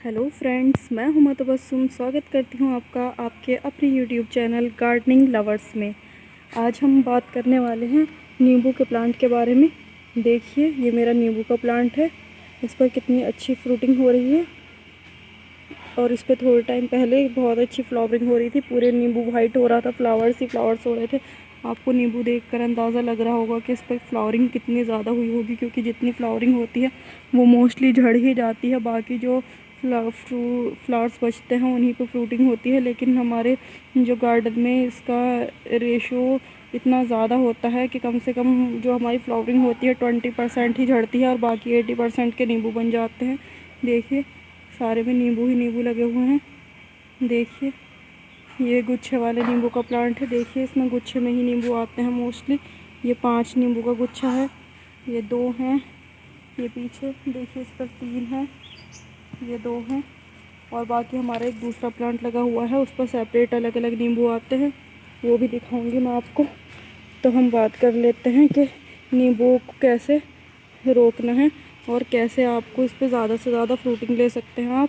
Hello friends, मैं हुमा तबस्सुम स्वागत करती हूँ आपका आपके अपने यूट्यूब चैनल गार्डनिंग लवर्स में। आज हम बात करने वाले हैं नींबू के प्लांट के बारे में। देखिए, ये मेरा नींबू का प्लांट है। इस पर कितनी अच्छी फ्रूटिंग हो रही है और इस पर थोड़े टाइम पहले बहुत अच्छी फ्लावरिंग हो रही थी। पूरे नींबू वाइट हो रहा था, फ्लावर्स ही फ्लावर्स हो रहे थे। आपको नींबू देखकर अंदाज़ा लग रहा होगा कि इस पर फ्लावरिंग कितनी ज़्यादा हुई होगी, क्योंकि जितनी फ्लावरिंग होती है वो मोस्टली झड़ ही जाती है। बाकी जो फ्लावर्स बचते हैं उन्हीं पर फ्रूटिंग होती है। लेकिन हमारे जो गार्डन में इसका रेशो इतना ज़्यादा होता है कि कम से कम जो हमारी फ्लावरिंग होती है 20% ही झड़ती है और बाकी 80% के नींबू बन जाते हैं। देखिए, सारे में नींबू ही नींबू लगे हुए हैं। देखिए, ये गुच्छे वाले नींबू का प्लांट है। देखिए, इसमें गुच्छे में ही नींबू आते हैं मोस्टली। ये 5 नींबू का गुच्छा है, ये 2 हैं, ये पीछे देखिए इस पर 3 हैं, ये 2 हैं और बाकी हमारा एक दूसरा प्लांट लगा हुआ है, उस पर सेपरेट अलग अलग नींबू आते हैं, वो भी दिखाऊंगी मैं आपको। तो हम बात कर लेते हैं कि नींबू को कैसे रोकना है और कैसे आपको इस पर ज़्यादा से ज़्यादा फ्रूटिंग ले सकते हैं आप।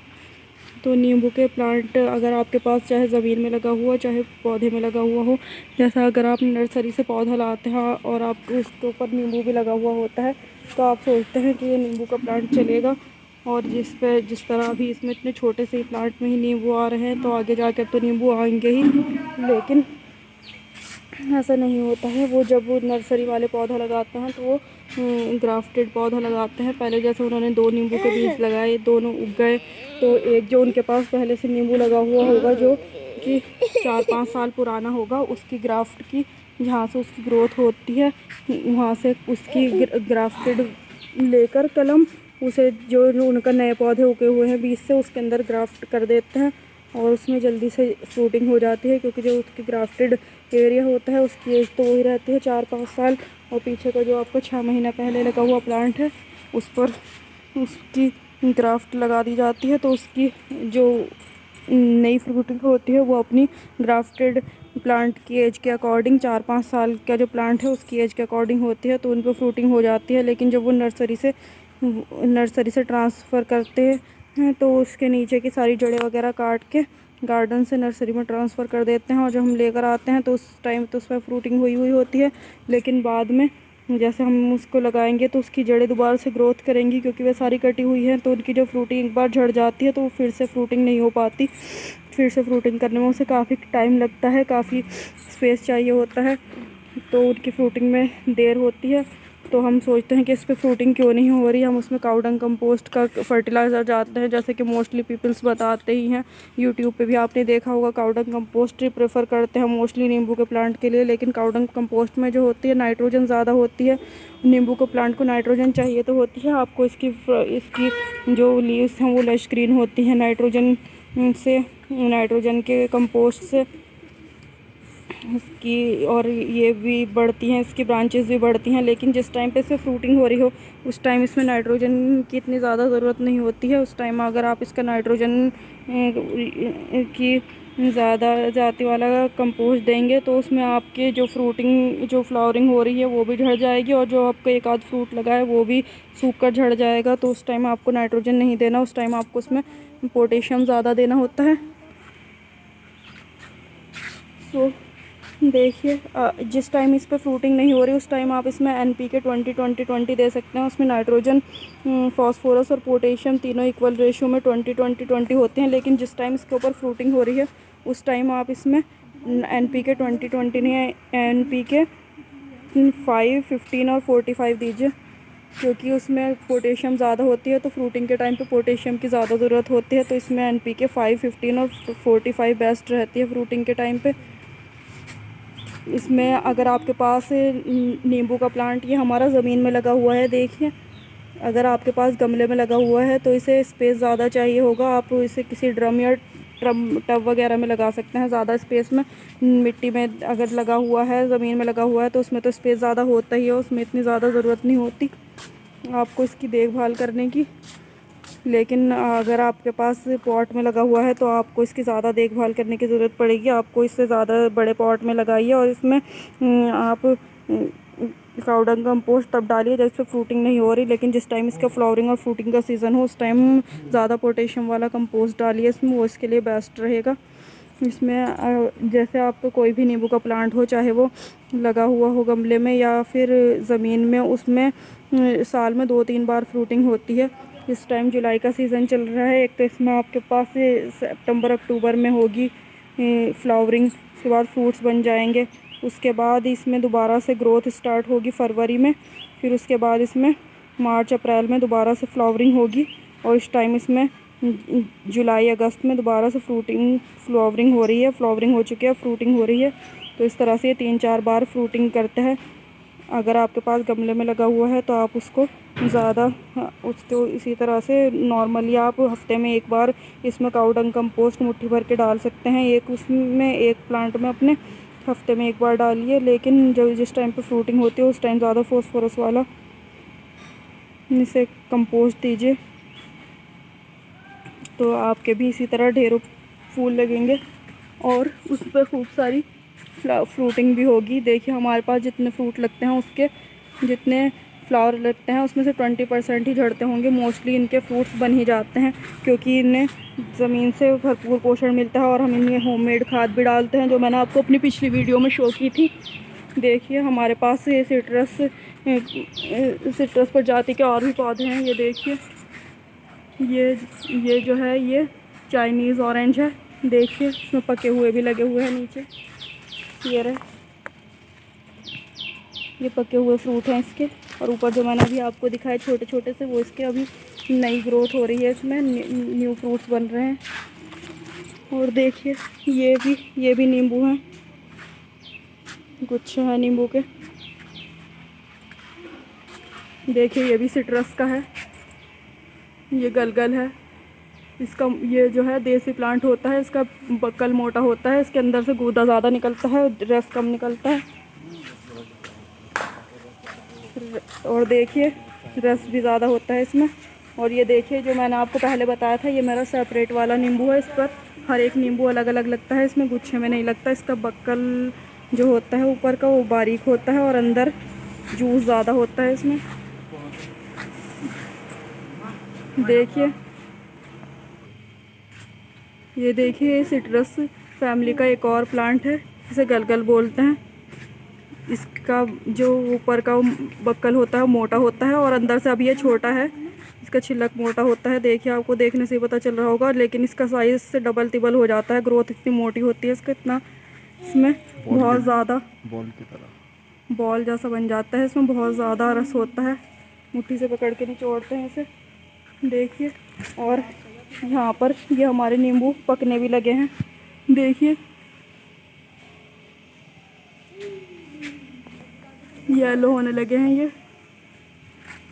तो नींबू के प्लांट अगर आपके पास चाहे ज़मीन में लगा हुआ चाहे पौधे में लगा हुआ हो, जैसा अगर आप नर्सरी से पौधा लाते हैं और आप उसके ऊपर नींबू भी लगा हुआ होता है, तो आप सोचते हैं कि ये नींबू का प्लांट चलेगा। और जिस तरह अभी इसमें इतने छोटे से ही प्लांट में ही नींबू आ रहे हैं, तो आगे जाकर तो नींबू आएंगे ही। लेकिन ऐसा नहीं होता है। वो जब वो नर्सरी वाले पौधा लगाते हैं तो वो ग्राफ्टेड पौधा लगाते हैं। पहले जैसे उन्होंने 2 नींबू के बीज लगाए, दोनों उग गए, तो एक जो उनके पास पहले से नींबू लगा हुआ होगा जो कि 4-5 साल पुराना होगा, उसकी ग्राफ्ट की जहाँ से उसकी ग्रोथ होती है वहाँ से उसकी ग्राफ्टेड लेकर कलम उसे जो उनका नए पौधे उगे हुए हैं बीज से उसके अंदर ग्राफ्ट कर देते हैं और उसमें जल्दी से फ्रूटिंग हो जाती है। क्योंकि जो उसकी ग्राफ्टेड एरिया होता है उसकी एज तो वही रहती है 4-5 साल। और पीछे का जो आपको 6 महीना पहले लगा हुआ प्लांट है उस पर उसकी ग्राफ्ट लगा दी जाती है, तो उसकी जो नई फ्रूटिंग होती है वो अपनी ग्राफ्टेड प्लांट की एज के अकॉर्डिंग 4-5 साल का जो प्लांट है उसकी एज के अकॉर्डिंग होती है, तो उन पर फ्रूटिंग हो जाती है। लेकिन जब वो नर्सरी से ट्रांसफ़र करते हैं तो उसके नीचे की सारी जड़ें वगैरह काट के गार्डन से नर्सरी में ट्रांसफ़र कर देते हैं और जब हम लेकर आते हैं तो उस टाइम तो उस पर फ्रूटिंग हुई हुई होती है। लेकिन बाद में जैसे हम उसको लगाएंगे तो उसकी जड़ें दोबारा से ग्रोथ करेंगी, क्योंकि वह सारी कटी हुई है, तो उनकी जो फ्रूटिंग एक बार झड़ जाती है तो वो फिर से फ्रूटिंग नहीं हो पाती। फिर से फ्रूटिंग करने में उसे काफ़ी टाइम लगता है, काफ़ी स्पेस चाहिए होता है, तो उनकी फ्रूटिंग में देर होती है। तो हम सोचते हैं कि इस पे फ्रूटिंग क्यों नहीं हो रही। हम उसमें काऊ डंग कंपोस्ट का फर्टिलाइज़र डालते हैं, जैसे कि मोस्टली पीपल्स बताते ही हैं। यूट्यूब पे भी आपने देखा होगा, काऊ डंग कंपोस्ट ही प्रेफर करते हैं मोस्टली नींबू के प्लांट के लिए। लेकिन काऊ डंग कंपोस्ट में जो होती है नाइट्रोजन ज़्यादा होती है। नींबू को प्लांट को नाइट्रोजन चाहिए तो होती है। आपको इसकी जो लीव्स हैं वो लश ग्रीन होती हैं नाइट्रोजन के कंपोस्ट से इसकी, और ये भी बढ़ती हैं, इसकी ब्रांचेस भी बढ़ती हैं। लेकिन जिस टाइम पे इसमें फ्रूटिंग हो रही हो उस टाइम इसमें नाइट्रोजन की इतनी ज़्यादा ज़रूरत नहीं होती है। उस टाइम अगर आप इसका नाइट्रोजन की ज़्यादा जाति वाला कंपोस्ट देंगे तो उसमें आपके जो फ्लावरिंग हो रही है वो भी झड़ जाएगी और जो आपका एक आध फ्रूट लगा है वो भी सूख कर झड़ जाएगा। तो उस टाइम आपको नाइट्रोजन नहीं देना, उस टाइम आपको उसमें पोटेशियम ज़्यादा देना होता है। सो देखिए, जिस टाइम इस पर फ्रूटिंग नहीं हो रही उस टाइम आप इसमें NPK 20-20-20 दे सकते हैं। उसमें नाइट्रोजन, फास्फोरस और पोटेशियम तीनों इक्वल रेशियो में 20-20-20 होते हैं। लेकिन जिस टाइम इसके ऊपर फ्रूटिंग हो रही है उस टाइम आप इसमें NPK 20-20 नहीं, NPK 5, 15 और 45 दीजिए, क्योंकि उसमें पोटेशियम ज़्यादा होती है तो फ्रूटिंग के टाइम पे पोटेशियम की ज़्यादा ज़रूरत होती है। तो इसमें NPK 5, 15 और 45 बेस्ट रहती है फ्रूटिंग के टाइम पे। इसमें अगर आपके पास नींबू का प्लांट ये हमारा ज़मीन में लगा हुआ है, देखिए अगर आपके पास गमले में लगा हुआ है तो इसे स्पेस ज़्यादा चाहिए होगा। आप इसे किसी ड्रम या टब वगैरह में लगा सकते हैं ज़्यादा स्पेस में। मिट्टी में अगर लगा हुआ है, ज़मीन में लगा हुआ है तो उसमें तो स्पेस ज़्यादा होता ही है, उसमें इतनी ज़्यादा ज़रूरत नहीं होती आपको इसकी देखभाल करने की। लेकिन अगर आपके पास पॉट में लगा हुआ है तो आपको इसकी ज़्यादा देखभाल करने की ज़रूरत पड़ेगी। आपको इससे ज़्यादा बड़े पॉट में लगाइए और इसमें आप काउडंग कंपोस्ट तब डालिए जब इसमें फ्रूटिंग नहीं हो रही, लेकिन जिस टाइम इसका फ्लावरिंग और फ्रूटिंग का सीज़न हो उस टाइम ज़्यादा पोटेशियम वाला कंपोस्ट डालिए इसमें, वो इसके लिए बेस्ट रहेगा। इसमें जैसे आपको कोई भी नींबू का प्लांट हो, चाहे वो लगा हुआ हो गमले में या फिर ज़मीन में, उसमें साल में 2-3 बार फ्रूटिंग होती है। इस टाइम जुलाई का सीज़न चल रहा है, एक तो इसमें आपके पास सितंबर अक्टूबर में होगी फ्लावरिंग, उसके बाद फ्रूट्स बन जाएंगे, उसके बाद इसमें दोबारा से ग्रोथ स्टार्ट होगी फरवरी में, फिर उसके बाद इसमें मार्च अप्रैल में दोबारा से फ्लावरिंग होगी, और इस टाइम इसमें जुलाई अगस्त में दोबारा से फ्लावरिंग हो रही है, फ्लावरिंग हो चुकी है, फ्रूटिंग हो रही है। तो इस तरह से ये 3-4 बार फ्रूटिंग करते हैं। अगर आपके पास गमले में लगा हुआ है तो आप उसको ज़्यादा उसको इसी तरह से नॉर्मली आप हफ्ते में एक बार इसमें काउडंग कंपोस्ट मुट्ठी भर के डाल सकते हैं। एक प्लांट में अपने हफ्ते में एक बार डालिए, लेकिन जब जिस टाइम पे फ्रूटिंग होती है उस टाइम ज़्यादा फॉस्फोरस वाला इसे कंपोस्ट दीजिए, तो आपके भी इसी तरह ढेरों फूल लगेंगे और उस पर खूब सारी फ्रूटिंग भी होगी। देखिए हमारे पास जितने फ्रूट लगते हैं उसके जितने फ्लावर लगते हैं उसमें से 20% ही झड़ते होंगे। मोस्टली इनके फ्रूट्स बन ही जाते हैं, क्योंकि इन्हें ज़मीन से भरपूर पोषण मिलता है, और हम इनमें होममेड खाद भी डालते हैं, जो मैंने आपको अपनी पिछली वीडियो में शो की थी। देखिए हमारे पास ये सिट्रस प्रजाति के और भी पौधे हैं। ये देखिए ये जो है ये चाइनीज़ ऑरेंज है। देखिए इसमें पके हुए भी लगे हुए हैं नीचे, ये रहे, ये पके हुए फ्रूट हैं इसके। और ऊपर जो मैंने अभी आपको दिखाए छोटे छोटे से, वो इसके अभी नई ग्रोथ हो रही है, इसमें न्यू फ्रूट्स बन रहे हैं। और देखिए ये भी नींबू हैं, गुच्छे हैं नींबू के। देखिए ये भी सिट्रस का है, ये गलगल है। इसका ये जो है देसी प्लांट होता है, इसका बक्कल मोटा होता है, इसके अंदर से गूदा ज़्यादा निकलता है, रस कम निकलता है। और देखिए रस भी ज़्यादा होता है इसमें। और ये देखिए जो मैंने आपको पहले बताया था, ये मेरा सेपरेट वाला नींबू है। इस पर हर एक नींबू अलग अलग लगता है, इसमें गुच्छे में नहीं लगता। इसका बक्कल जो होता है ऊपर का वो बारीक होता है और अंदर जूस ज़्यादा होता है इसमें। देखिए ये देखिए सिट्रस फैमिली का एक और प्लांट है, इसे गलगल बोलते हैं। इसका जो ऊपर का बक्कल होता है मोटा होता है और अंदर से अभी ये छोटा है, इसका छिलक मोटा होता है। देखिए आपको देखने से पता चल रहा होगा, लेकिन इसका साइज़ से डबल तिबल हो जाता है। ग्रोथ इतनी मोटी होती है इसका, इतना इसमें बहुत ज़्यादा बॉल की तरह बॉल जैसा बन जाता है। इसमें बहुत ज़्यादा रस होता है, मुट्ठी से पकड़ के निचोड़ते हैं इसे। देखिए और यहाँ पर ये हमारे नींबू पकने भी लगे हैं। देखिए येलो होने लगे हैं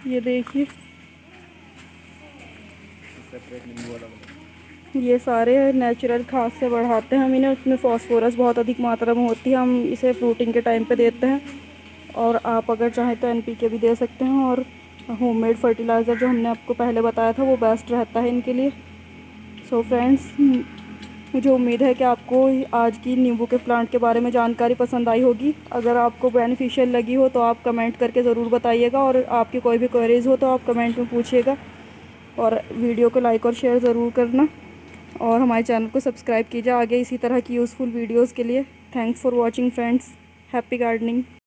ये देखिए ये सारे नेचुरल खाद से बढ़ाते हैं हम इन्हें। उसमें फास्फोरस बहुत अधिक मात्रा में होती है, हम इसे फ्रूटिंग के टाइम पे देते हैं। और आप अगर चाहें तो NPK भी दे सकते हैं, और होममेड फर्टिलाइज़र जो हमने आपको पहले बताया था वो बेस्ट रहता है इनके लिए। सो फ्रेंड्स, मुझे उम्मीद है कि आपको आज की नींबू के प्लांट के बारे में जानकारी पसंद आई होगी। अगर आपको बेनिफिशियल लगी हो तो आप कमेंट करके ज़रूर बताइएगा, और आपकी कोई भी क्वेरीज़ हो तो आप कमेंट में पूछिएगा। और वीडियो को लाइक और शेयर ज़रूर करना, और हमारे चैनल को सब्सक्राइब कीजिए आगे इसी तरह की यूज़फुल वीडियोज़ के लिए। Thanks for watching friends, happy gardening.